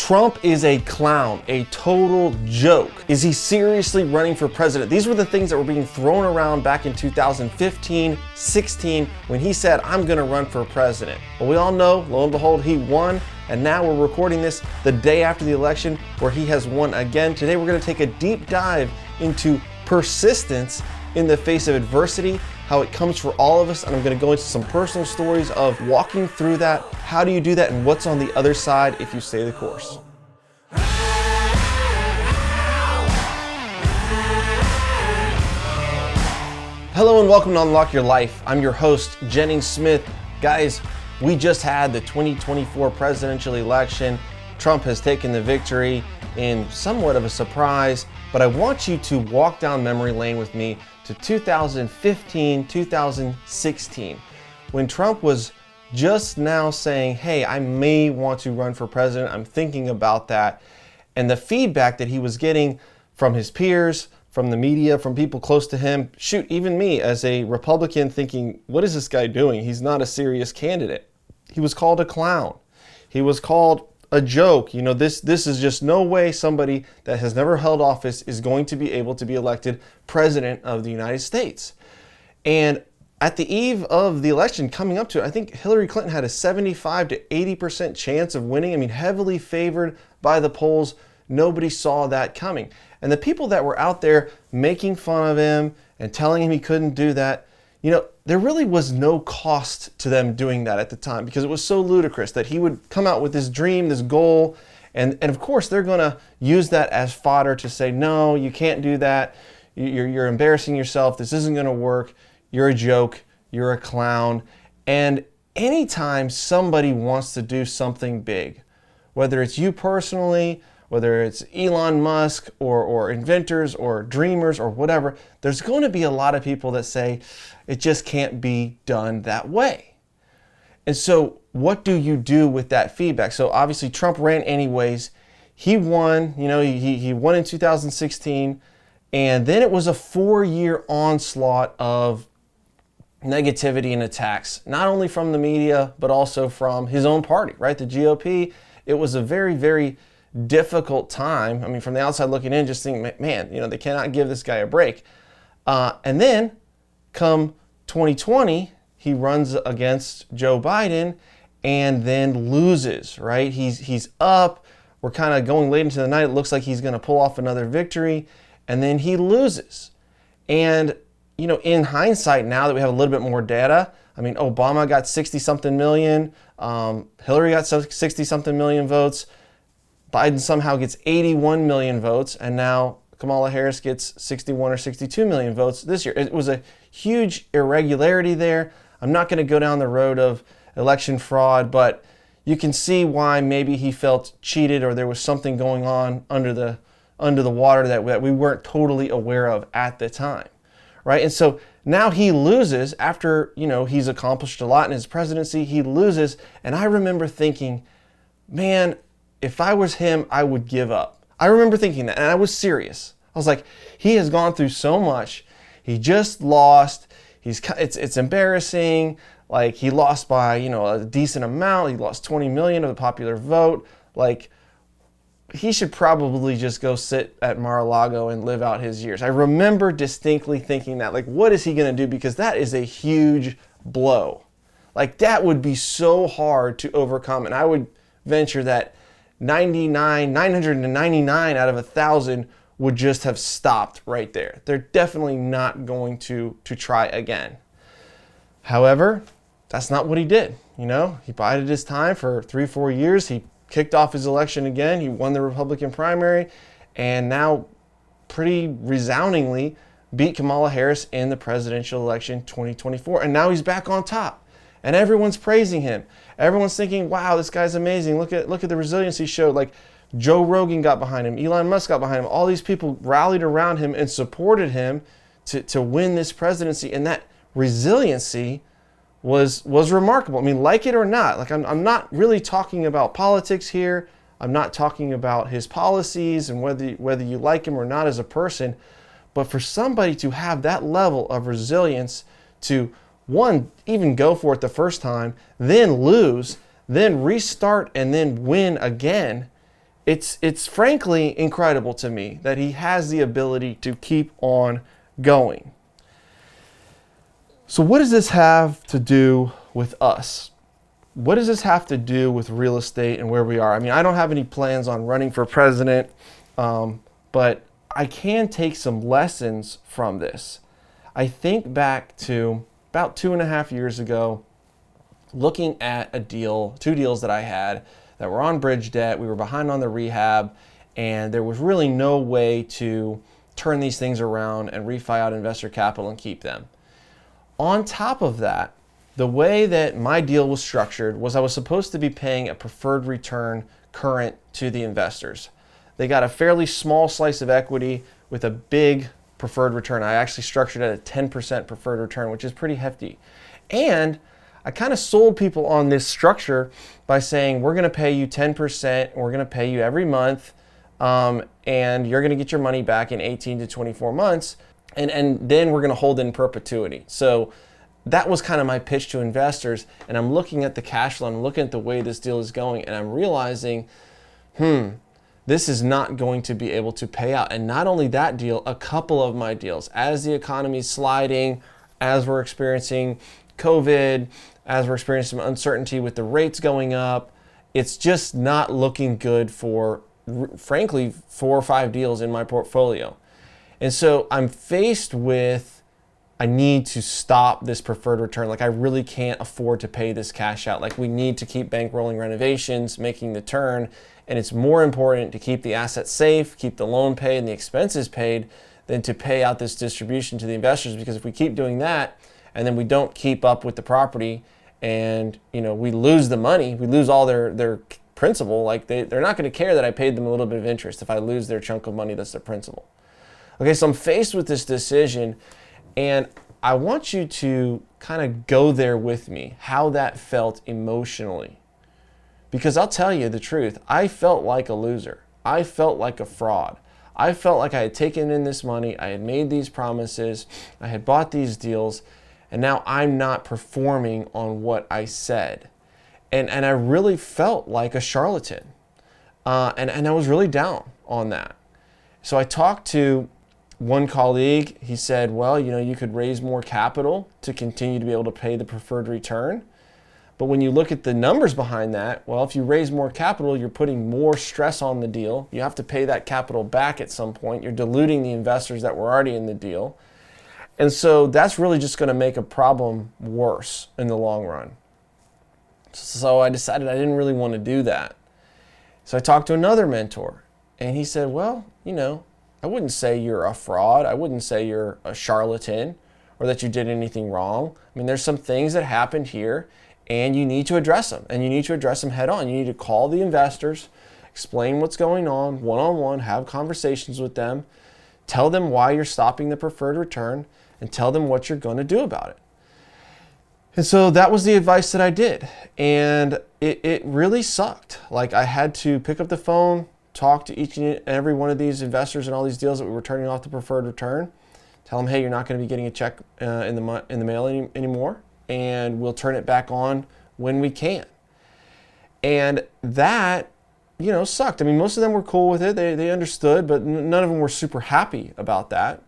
Trump is a clown, a total joke. Is he seriously running for president? These were the things that were being thrown around back in 2015, 16, when he said, I'm gonna run for president. Well, we all know, lo and behold, he won, and now we're recording this the day after the election where he has won again. Today we're gonna take a deep dive into persistence in the face of adversity, how it comes for all of us, and I'm gonna go into some personal stories of walking through that. How do you do that, and what's on the other side if you stay the course? Hello and welcome to Unlock Your Life. I'm your host, Jennings Smith. Guys, we just had the 2024 presidential election. Trump has taken the victory in somewhat of a surprise, but I want you to walk down memory lane with me to 2015, 2016, when Trump was just now saying, hey, I may want to run for president. I'm thinking about that. And the feedback that he was getting from his peers, from the media, from people close to him, shoot, even me as a Republican thinking, what is this guy doing? He's not a serious candidate. He was called a clown. He was called a joke. You know, this is just no way somebody that has never held office is going to be able to be elected president of the United States. And at the eve of the election coming up to it, I think Hillary Clinton had a 75 to 80% chance of winning. I mean, heavily favored by the polls. Nobody saw that coming. And the people that were out there making fun of him and telling him he couldn't do that, you know, there really was no cost to them doing that at the time because it was so ludicrous that he would come out with this dream, this goal, and of course they're going to use that as fodder to say, no, you can't do that. You're embarrassing yourself. This isn't going to work. You're a joke. You're a clown. And anytime somebody wants to do something big, whether it's you personally, whether it's Elon Musk or inventors or dreamers or whatever, there's going to be a lot of people that say it just can't be done that way. And so what do you do with that feedback? So obviously Trump ran anyways. He won, you know, he won in 2016. And then it was a 4-year onslaught of negativity and attacks, not only from the media, but also from his own party, right? The GOP. It was a very, very difficult time. I mean, from the outside looking in, just thinking, man, you know, they cannot give this guy a break. And then come 2020, he runs against Joe Biden and then loses, right? He's up. We're kind of going late into the night. It looks like he's going to pull off another victory, and then he loses. And, you know, in hindsight, now that we have a little bit more data, I mean, Obama got 60-something million. Hillary got 60-something million votes. Biden somehow gets 81 million votes, and now Kamala Harris gets 61 or 62 million votes this year. It was a huge irregularity there. I'm not going to go down the road of election fraud, but you can see why maybe he felt cheated or there was something going on under the water that we weren't totally aware of at the time, right? And so now he loses after, you know, he's accomplished a lot in his presidency. He loses, and I remember thinking, man, if I was him, I would give up. I remember thinking that, and I was serious. I was like, he has gone through so much. He just lost. It's embarrassing. Like, he lost by, you know, a decent amount. He lost 20 million of the popular vote. Like, he should probably just go sit at Mar-a-Lago and live out his years. I remember distinctly thinking that, like, what is he going to do? Because that is a huge blow. Like, that would be so hard to overcome. And I would venture that 999 out of 1,000 would just have stopped right there. They're definitely not going to try again. However, that's not what he did. You know, he bided his time for 3-4 years. He kicked off his election again. He won the Republican primary and now pretty resoundingly beat Kamala Harris in the presidential election 2024. And now he's back on top. And everyone's praising him. Everyone's thinking, wow, this guy's amazing. Look at the resiliency show. Like, Joe Rogan got behind him. Elon Musk got behind him. All these people rallied around him and supported him to win this presidency. And that resiliency was remarkable. I mean, like it or not, like I'm not really talking about politics here. I'm not talking about his policies and whether you like him or not as a person. But for somebody to have that level of resilience to, one, even go for it the first time, then lose, then restart, and then win again, It's frankly incredible to me that he has the ability to keep on going. So what does this have to do with us? What does this have to do with real estate and where we are? I mean, I don't have any plans on running for president, but I can take some lessons from this. I think back to about 2.5 years ago, looking at two deals that I had that were on bridge debt. We were behind on the rehab, and there was really no way to turn these things around and refi out investor capital and keep them. On top of that, the way that my deal was structured was I was supposed to be paying a preferred return current to the investors. They got a fairly small slice of equity with a big preferred return. I actually structured it at a 10% preferred return, which is pretty hefty. And I kind of sold people on this structure by saying, we're going to pay you 10%, we're going to pay you every month, and you're going to get your money back in 18 to 24 months, and then we're going to hold in perpetuity. So that was kind of my pitch to investors, and I'm looking at the cash flow, I'm looking at the way this deal is going, and I'm realizing, this is not going to be able to pay out. And not only that deal, a couple of my deals, as the economy is sliding, as we're experiencing COVID, as we're experiencing some uncertainty with the rates going up, it's just not looking good for, frankly, 4 or 5 deals in my portfolio. And so I'm faced with, I need to stop this preferred return. Like, I really can't afford to pay this cash out. Like, we need to keep bankrolling renovations, making the turn, and it's more important to keep the assets safe, keep the loan paid and the expenses paid, than to pay out this distribution to the investors. Because if we keep doing that, and then we don't keep up with the property, and we lose the money, we lose all their principal, like they're not going to care that I paid them a little bit of interest if I lose their chunk of money that's their principal. Okay, so I'm faced with this decision, and I want you to kind of go there with me, how that felt emotionally. Because I'll tell you the truth, I felt like a loser. I felt like a fraud. I felt like I had taken in this money, I had made these promises, I had bought these deals, and now I'm not performing on what I said. And I really felt like a charlatan. And I was really down on that. So I talked to one colleague. He said, well, you could raise more capital to continue to be able to pay the preferred return. But when you look at the numbers behind that, well, if you raise more capital, you're putting more stress on the deal. You have to pay that capital back at some point. You're diluting the investors that were already in the deal. And so that's really just going to make a problem worse in the long run. So I decided I didn't really want to do that. So I talked to another mentor, and he said, well, I wouldn't say you're a fraud. I wouldn't say you're a charlatan or that you did anything wrong. I mean, there's some things that happened here, and you need to address them, and you need to address them head on. You need to call the investors, explain what's going on one-on-one, have conversations with them, tell them why you're stopping the preferred return, and tell them what you're going to do about it. And so that was the advice that I did. And it really sucked. Like, I had to pick up the phone, talk to each and every one of these investors and all these deals that we were turning off the preferred return, tell them, hey, you're not going to be getting a check in the mail anymore, and we'll turn it back on when we can. And that, sucked. I mean, most of them were cool with it. They understood, but none of them were super happy about that.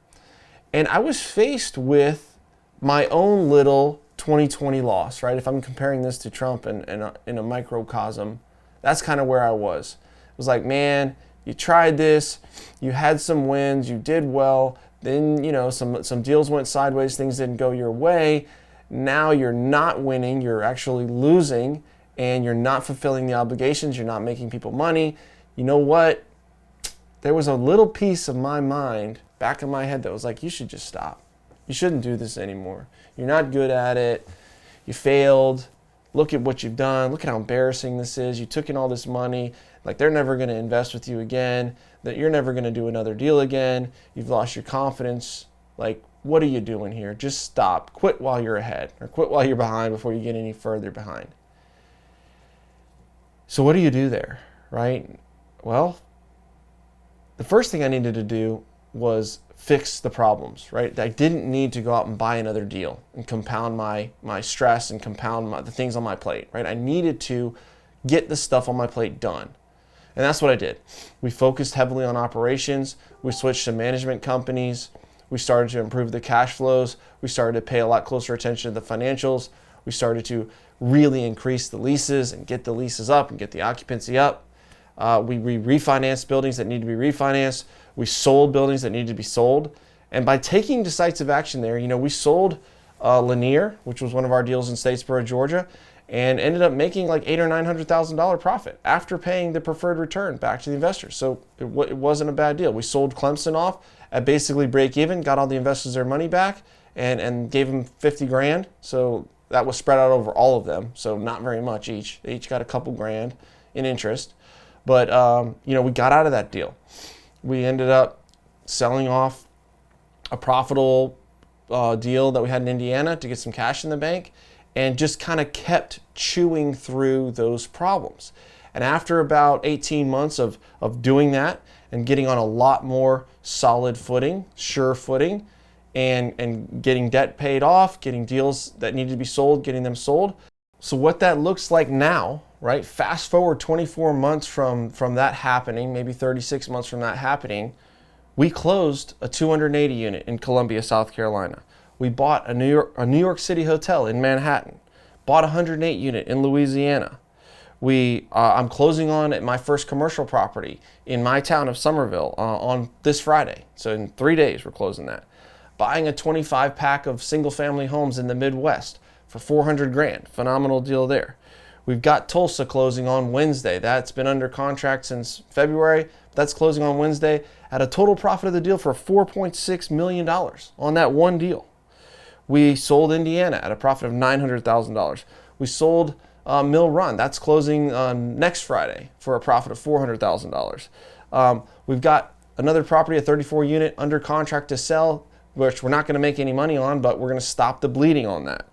And I was faced with my own little 2020 loss, right? If I'm comparing this to Trump in a microcosm, that's kind of where I was. It was like, man, you tried this, you had some wins, you did well, then, some deals went sideways, things didn't go your way. Now you're not winning, you're actually losing, and you're not fulfilling the obligations, you're not making people money. You know what? There was a little piece of my mind back in my head that was like, you should just stop. You shouldn't do this anymore. You're not good at it. You failed. Look at what you've done. Look at how embarrassing this is. You took in all this money. Like, they're never going to invest with you again. That you're never going to do another deal again. You've lost your confidence. Like, what are you doing here? Just stop. Quit while you're ahead, or quit while you're behind before you get any further behind. So what do you do there, right? Well, the first thing I needed to do was fix the problems, right? I didn't need to go out and buy another deal and compound my stress and compound the things on my plate, right? I needed to get the stuff on my plate done. And that's what I did. We focused heavily on operations. We switched to management companies. We started to improve the cash flows. We started to pay a lot closer attention to the financials. We started to really increase the leases and get the leases up and get the occupancy up. We refinanced buildings that need to be refinanced. We sold buildings that needed to be sold. And by taking decisive action there, we sold Lanier, which was one of our deals in Statesboro, Georgia, and ended up making like $800,000 or $900,000 profit after paying the preferred return back to the investors. So it wasn't a bad deal. We sold Clemson off at basically break even, got all the investors their money back, and gave them $50,000. So that was spread out over all of them. So not very much each. They each got a couple grand in interest. But we got out of that deal. We ended up selling off a profitable deal that we had in Indiana to get some cash in the bank, and just kind of kept chewing through those problems. And after about 18 months of doing that and getting on a lot more solid footing, sure footing, and getting debt paid off, getting deals that needed to be sold, getting them sold. So what that looks like now, right? Fast forward 24 months from that happening, maybe 36 months from that happening, we closed a 280 unit in Columbia, South Carolina. We bought a New York City hotel in Manhattan, bought a 108 unit in Louisiana. I'm closing on at my first commercial property in my town of Somerville on this Friday. So in 3 days, we're closing that. Buying a 25 pack of single family homes in the Midwest for $400,000. Phenomenal deal there. We've got Tulsa closing on Wednesday. That's been under contract since February. That's closing on Wednesday at a total profit of the deal for $4.6 million on that one deal. We sold Indiana at a profit of $900,000. We sold Mill Run. That's closing next Friday for a profit of $400,000. We've got another property, a 34 unit under contract to sell, which we're not going to make any money on, but we're going to stop the bleeding on that.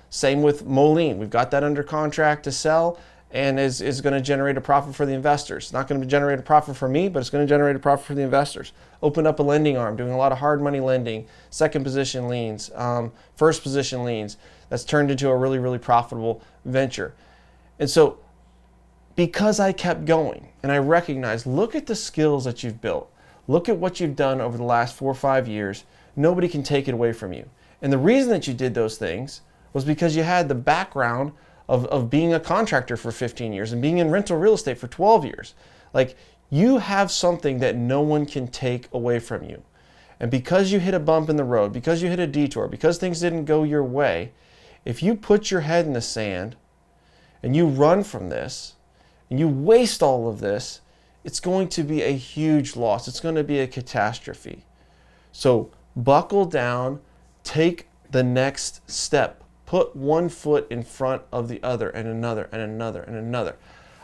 Same with Moline. We've got that under contract to sell and is going to generate a profit for the investors. It's not going to generate a profit for me, but it's going to generate a profit for the investors. Opened up a lending arm, doing a lot of hard money lending, second position liens, first position liens. That's turned into a really, really profitable venture. And so because I kept going and I recognized, look at the skills that you've built. Look at what you've done over the last 4 or 5 years. Nobody can take it away from you. And the reason that you did those things was because you had the background of being a contractor for 15 years and being in rental real estate for 12 years. Like, you have something that no one can take away from you. And because you hit a bump in the road, because you hit a detour, because things didn't go your way, if you put your head in the sand and you run from this and you waste all of this, it's going to be a huge loss. It's going to be a catastrophe. So buckle down, take the next step. Put one foot in front of the other, and another, and another, and another.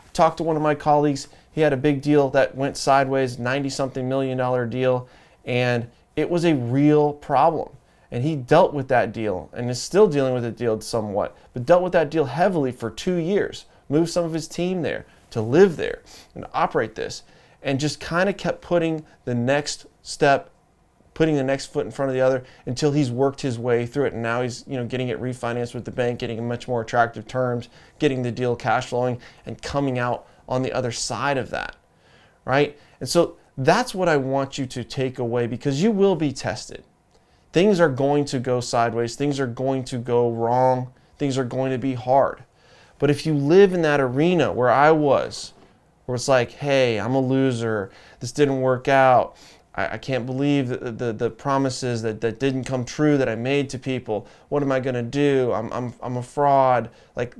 I talked to one of my colleagues. He had a big deal that went sideways, $90-something million deal, and it was a real problem. And he dealt with that deal, and is still dealing with the deal somewhat, but dealt with that deal heavily for 2 years. Moved some of his team there to live there and operate this, and just kind of kept putting the next step, putting the next foot in front of the other until he's worked his way through it. And now he's getting it refinanced with the bank, getting much more attractive terms, getting the deal cash flowing, and coming out on the other side of that, right? And so that's what I want you to take away, because you will be tested. Things are going to go sideways. Things are going to go wrong. Things are going to be hard. But if you live in that arena where I was, where it's like, hey, I'm a loser, this didn't work out, I can't believe the promises that didn't come true that I made to people. What am I going to do? I'm a fraud. Like,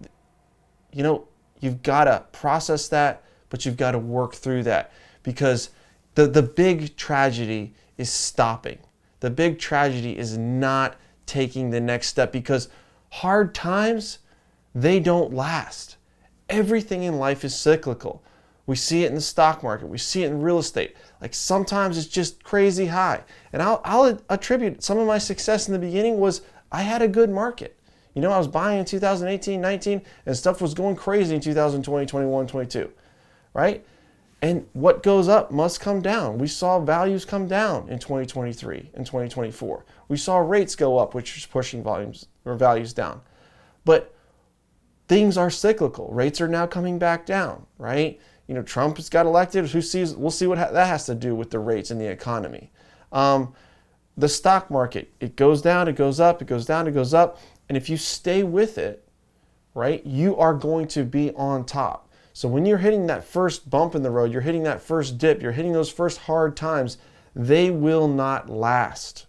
you've got to process that, but you've got to work through that, because the big tragedy is stopping. The big tragedy is not taking the next step, because hard times, they don't last. Everything in life is cyclical. We see it in the stock market. We see it in real estate. Like, sometimes it's just crazy high. And I'll attribute some of my success in the beginning was I had a good market. I was buying in 2018, 19, and stuff was going crazy in 2020, 21, 22, right? And what goes up must come down. We saw values come down in 2023 and 2024. We saw rates go up, which is pushing volumes or values down. But things are cyclical. Rates are now coming back down, right? Trump has got elected. We'll see what that has to do with the rates and the economy. The stock market, it goes down, it goes up, it goes down, it goes up. And if you stay with it, right, you are going to be on top. So when you're hitting that first bump in the road, you're hitting that first dip, you're hitting those first hard times, they will not last.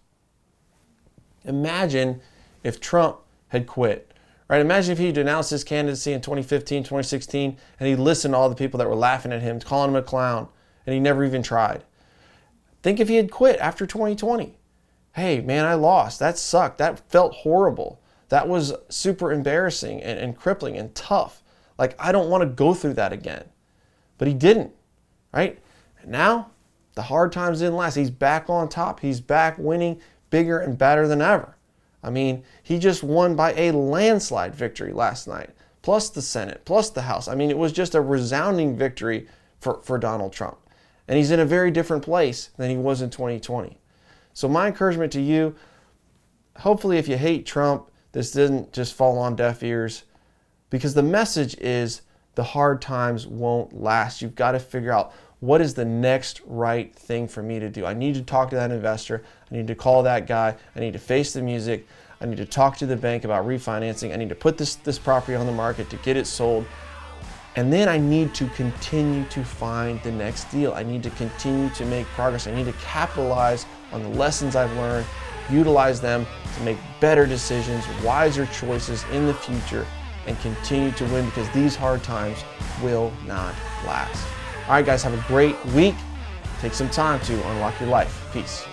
Imagine if Trump had quit, right? Imagine if he'd announced his candidacy in 2015, 2016, and he listened to all the people that were laughing at him, calling him a clown, and he never even tried. Think if he had quit after 2020. Hey, man, I lost. That sucked. That felt horrible. That was super embarrassing and crippling and tough. Like, I don't want to go through that again. But he didn't, right? And now, the hard times didn't last. He's back on top. He's back winning bigger and better than ever. I mean, he just won by a landslide victory last night, plus the Senate, plus the House. I mean, it was just a resounding victory for Donald Trump. And he's in a very different place than he was in 2020. So my encouragement to you, hopefully if you hate Trump, this didn't just fall on deaf ears, because the message is the hard times won't last. You've got to figure out, what is the next right thing for me to do? I need to talk to that investor. I need to call that guy. I need to face the music. I need to talk to the bank about refinancing. I need to put this property on the market to get it sold. And then I need to continue to find the next deal. I need to continue to make progress. I need to capitalize on the lessons I've learned, utilize them to make better decisions, wiser choices in the future, and continue to win, because these hard times will not last. All right, guys, have a great week. Take some time to unlock your life. Peace.